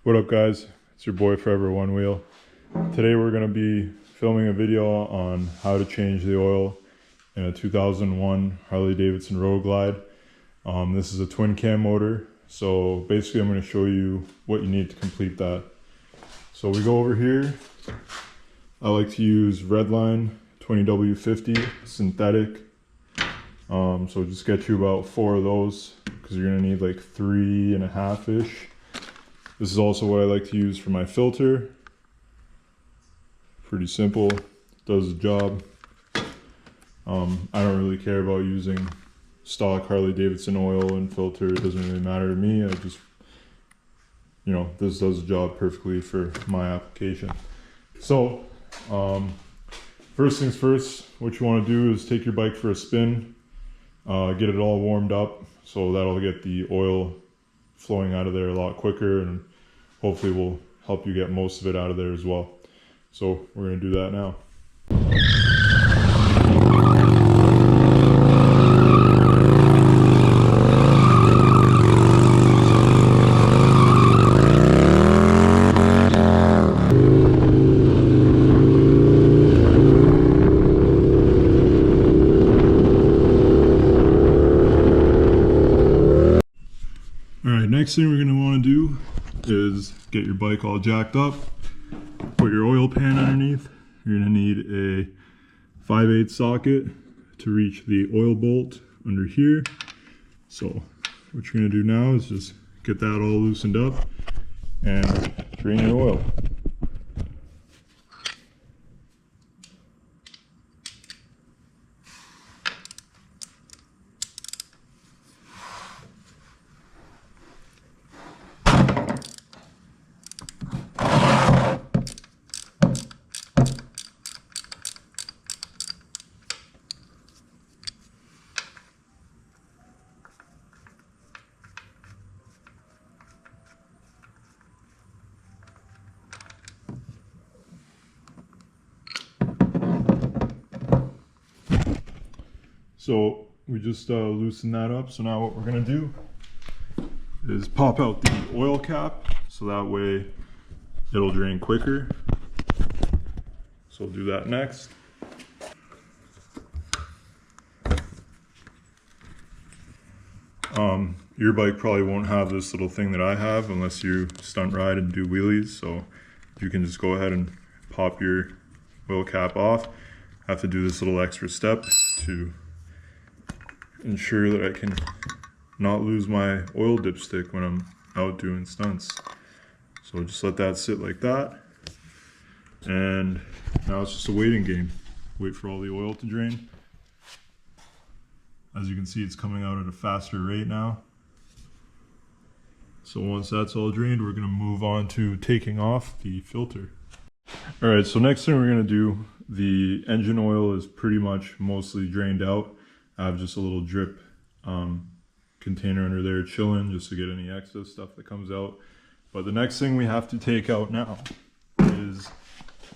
What up guys, it's your boy Forever One Wheel. Today we're going to be filming a video on how to change the oil in a 2001 Harley Davidson Roadglide. This is a twin cam motor, so basically I'm going to show you what you need to complete that. So we go over here. I like to use Redline 20W50 synthetic. So just get you about 4 of those because you're going to need like 3.5-ish. This is also what I like to use for my filter. Pretty simple, does the job. I don't really care about using stock Harley Davidson oil and filter. It doesn't really matter to me. I just, this does the job perfectly for my application. So, first things first, what you want to do is take your bike for a spin, get it all warmed up, so that'll get the oil flowing out of there a lot quicker, and hopefully will help you get most of it out of there as well. So we're going to do that now. Alright, next thing we're going to want to do is get your bike all jacked up, put your oil pan underneath. You're going to need a 5/8 socket to reach the oil bolt under here. So what you're going to do now is just get that all loosened up and drain your oil. So we just loosened that up. So now what we're going to do is pop out the oil cap, so that way it'll drain quicker. So we'll do that next. Your bike probably won't have this little thing that I have unless you stunt ride and do wheelies, so you can just go ahead and pop your oil cap off. I have to do this little extra step to ensure that I can not lose my oil dipstick when I'm out doing stunts. So just let that sit like that, and now it's just a waiting game. Wait for all the oil to drain. As you can see, it's coming out at a faster rate now. So once that's all drained, we're going to move on to taking off the filter. Alright, so next thing we're going to do, the engine oil is pretty much mostly drained out. I have just a little drip container under there chilling just to get any excess stuff that comes out. But the next thing we have to take out now is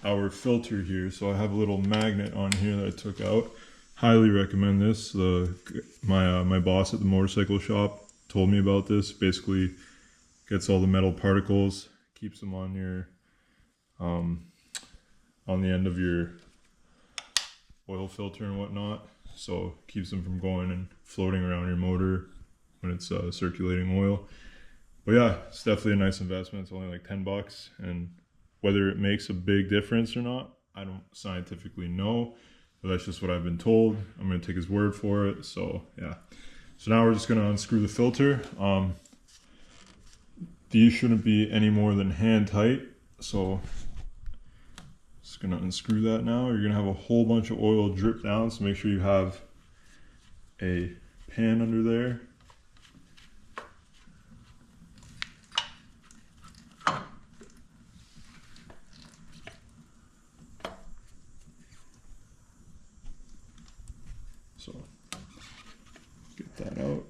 our filter here. So I have a little magnet on here that I took out. Highly recommend this. My boss at the motorcycle shop told me about this. Basically gets all the metal particles, keeps them on your on the end of your oil filter and whatnot, so keeps them from going and floating around your motor when it's circulating oil. But yeah, it's definitely a nice investment. It's only like 10 bucks, and whether it makes a big difference or not, I don't scientifically know, but that's just what I've been told. I'm going to take his word for it. So yeah, so now we're just going to unscrew the filter. These shouldn't be any more than hand tight, so just going to unscrew that now. You're going to have a whole bunch of oil drip down, so make sure you have a pan under there. So get that out.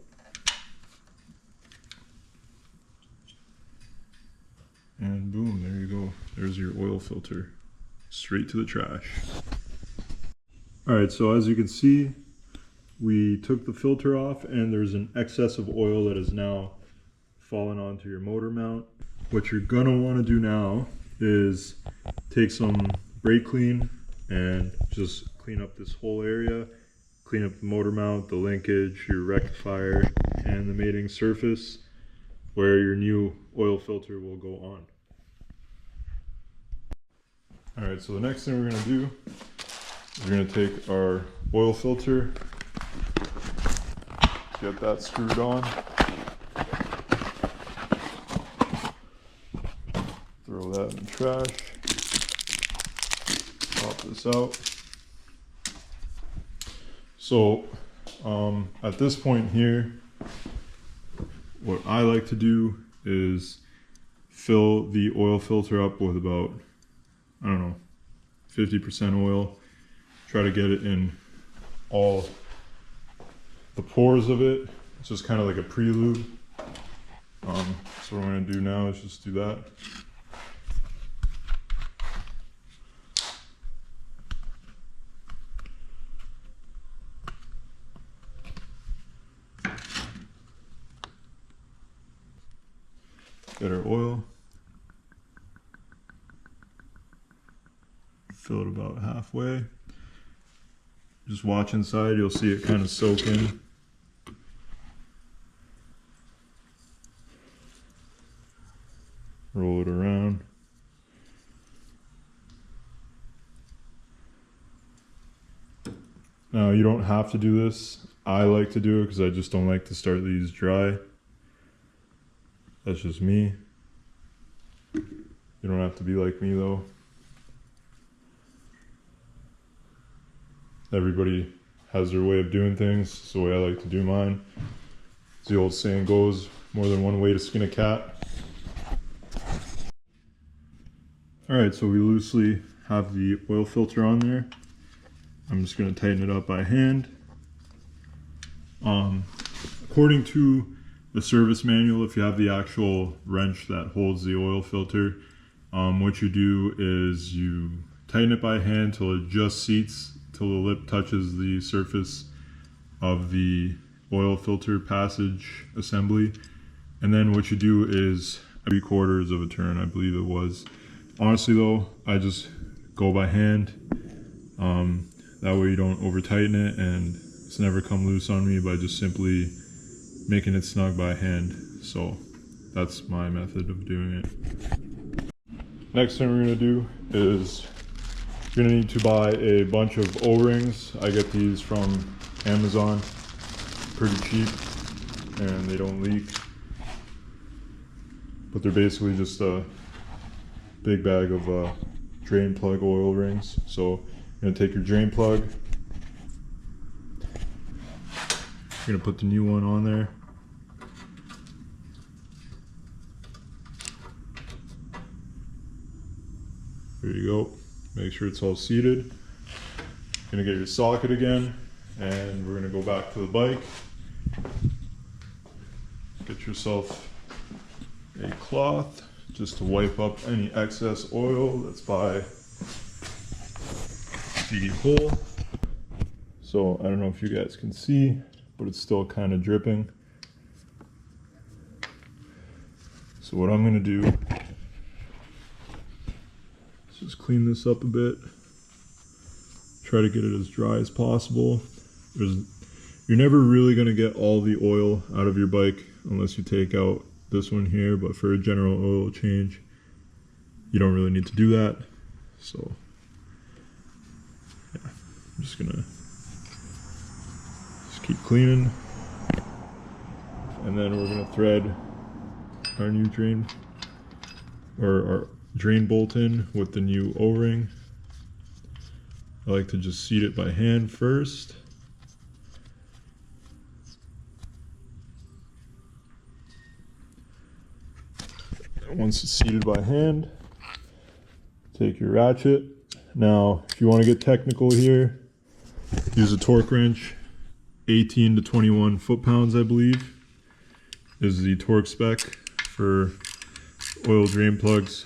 And boom, there you go. There's your oil filter. Straight to the trash. Alright, so as you can see, we took the filter off and there's an excess of oil that is now fallen onto your motor mount. what you're gonna want to do now is take some brake clean and just clean up this whole area. Clean up the motor mount, the linkage, your rectifier, and the mating surface where your new oil filter will go on. Alright, so the next thing we're going to do is we're going to take our oil filter, get that screwed on, throw that in the trash, pop this out. So at this point here, what I like to do is fill the oil filter up with about, I don't know, 50% oil. Try to get it in all the pores of it. It's just kind of like a prelude. So what I'm going to do now is just do that. Get our oil, fill it about halfway. Just watch inside, you'll see it kind of soak in. Roll it around. Now you don't have to do this. I like to do it because I just don't like to start these dry. That's just me. You don't have to be like me though. Everybody has their way of doing things. It's the way I like to do mine. As the old saying goes, more than one way to skin a cat. Alright, so we loosely have the oil filter on there. I'm just going to tighten it up by hand. According to the service manual, if you have the actual wrench that holds the oil filter, what you do is you tighten it by hand till it just seats, till the lip touches the surface of the oil filter passage assembly. And then what you do is 3/4 of a turn, I believe it was. Honestly though, I just go by hand. That way you don't over tighten it and it's never come loose on me by just simply making it snug by hand. So that's my method of doing it. Next thing we're going to do is you're going to need to buy a bunch of O-rings. I get these from Amazon, pretty cheap, and they don't leak. But they're basically just a big bag of drain plug oil rings. So you're going to take your drain plug. You're going to put the new one on there. There you go. Make sure it's all seated. You're going to get your socket again, and we're going to go back to the bike. Get yourself a cloth just to wipe up any excess oil that's by the hole. So I don't know if you guys can see, but it's still kind of dripping. So what I'm going to do is just clean this up a bit. Try to get it as dry as possible. You're never really going to get all the oil out of your bike unless you take out this one here, but for a general oil change, you don't really need to do that. So yeah, I'm just gonna keep cleaning, and then we're gonna thread our new drain, or our drain bolt in with the new O-ring. I like to just seat it by hand first. Once it's seated by hand, take your ratchet. Now, if you want to get technical here, use a torque wrench. 18 to 21 foot-pounds, I believe, is the torque spec for oil drain plugs.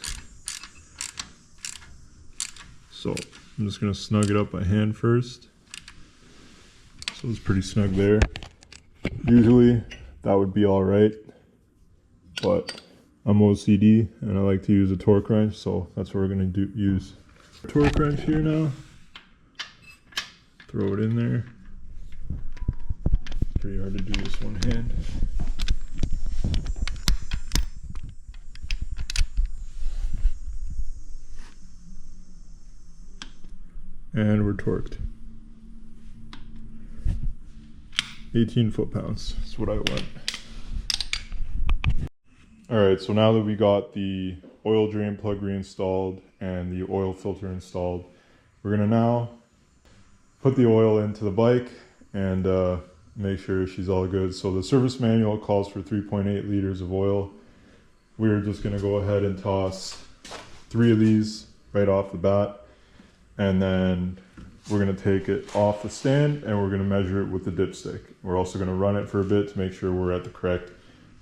So I'm just going to snug it up by hand first. So it's pretty snug there. Usually that would be all right, but I'm OCD and I like to use a torque wrench, so that's what we're going to use. Torque wrench here now. Throw it in there. Pretty hard to do this one hand. And we're torqued. 18 foot-pounds, that's what I want. Alright, so now that we got the oil drain plug reinstalled and the oil filter installed, we're gonna now put the oil into the bike and make sure she's all good. So the service manual calls for 3.8 liters of oil. We're just gonna go ahead and toss 3 of these right off the bat, and then we're gonna take it off the stand and we're gonna measure it with the dipstick. We're also gonna run it for a bit to make sure we're at the correct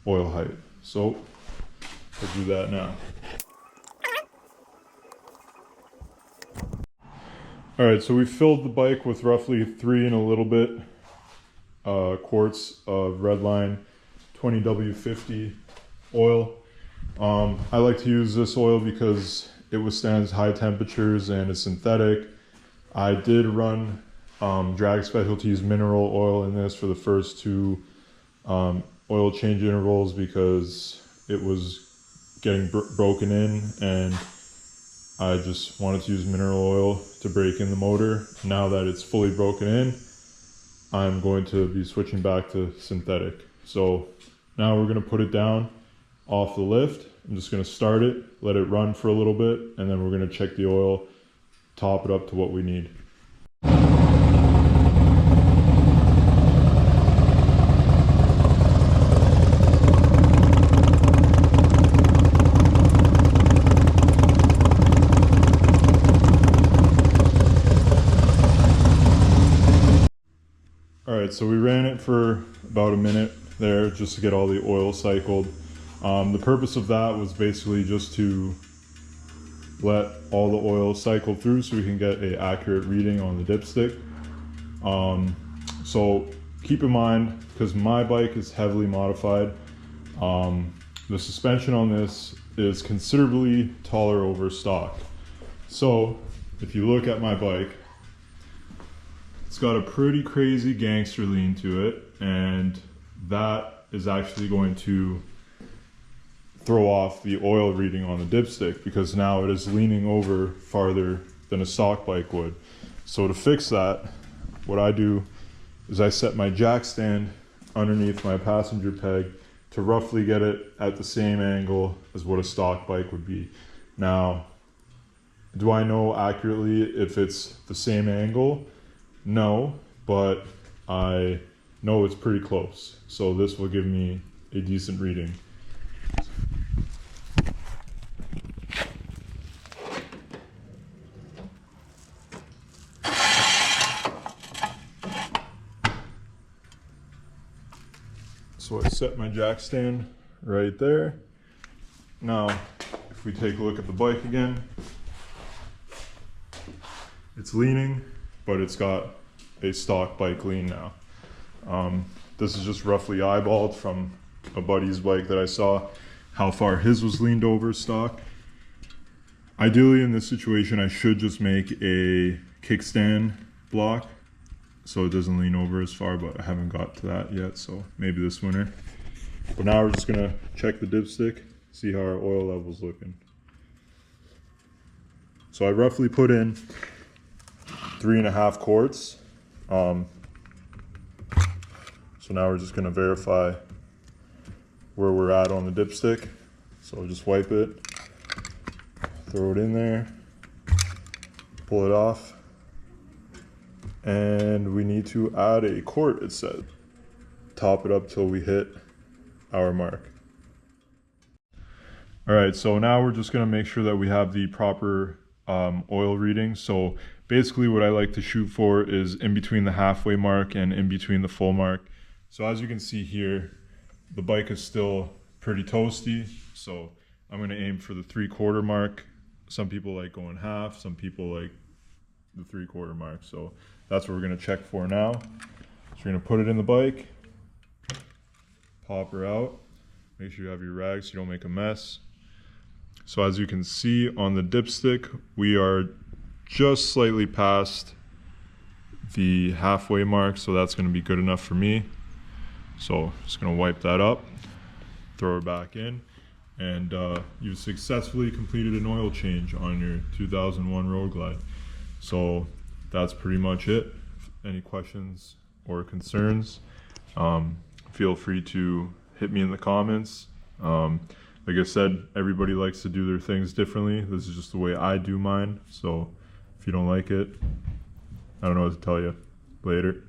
oil height. So we'll do that now. All right, so we filled the bike with roughly 3 and a little bit quarts of Redline 20W50 oil. I like to use this oil because it withstands high temperatures and it's synthetic. I did run Drag Specialties mineral oil in this for the first 2 oil change intervals because it was getting broken in and I just wanted to use mineral oil to break in the motor. Now that it's fully broken in, I'm going to be switching back to synthetic. So now we're going to put it down off the lift. I'm just going to start it, let it run for a little bit, and then we're going to check the oil, top it up to what we need. Alright, so we ran it for about a minute there just to get all the oil cycled. The purpose of that was basically just to let all the oil cycle through so we can get an accurate reading on the dipstick. So keep in mind, because my bike is heavily modified, the suspension on this is considerably taller over stock. So if you look at my bike, it's got a pretty crazy gangster lean to it, and that is actually going to throw off the oil reading on the dipstick because now it is leaning over farther than a stock bike would. So to fix that, what I do is I set my jack stand underneath my passenger peg to roughly get it at the same angle as what a stock bike would be. Now, do I know accurately if it's the same angle? No, but I know it's pretty close. So this will give me a decent reading. So I set my jack stand right there. Now, if we take a look at the bike again, it's leaning, but it's got a stock bike lean now. This is just roughly eyeballed from a buddy's bike that I saw, how far his was leaned over stock. Ideally in this situation, I should just make a kickstand block so it doesn't lean over as far, but I haven't got to that yet, so maybe this winter. But now we're just gonna check the dipstick, see how our oil level's looking. So I roughly put in 3.5 quarts. So now we're just gonna verify where we're at on the dipstick. So just wipe it, throw it in there, pull it off, and we need to add a quart, it said. Top it up till we hit our mark. All right, so now we're just gonna make sure that we have the proper oil reading. So basically what I like to shoot for is in between the halfway mark and in between the full mark. So as you can see here, the bike is still pretty toasty. So I'm gonna aim for the 3/4 mark. Some people like going half, some people like the 3/4 mark. So that's what we're gonna check for now. So we're gonna put it in the bike, pop her out, Make sure you have your rag so you don't make a mess. So as you can see on the dipstick, we are just slightly past the halfway mark, so that's going to be good enough for me. So just going to wipe that up, throw it back in, and you've successfully completed an oil change on your 2001 Roadglide. So that's pretty much it. Any questions or concerns, feel free to hit me in the comments. Like I said, everybody likes to do their things differently. This is just the way I do mine. So if you don't like it, I don't know what to tell you. Later.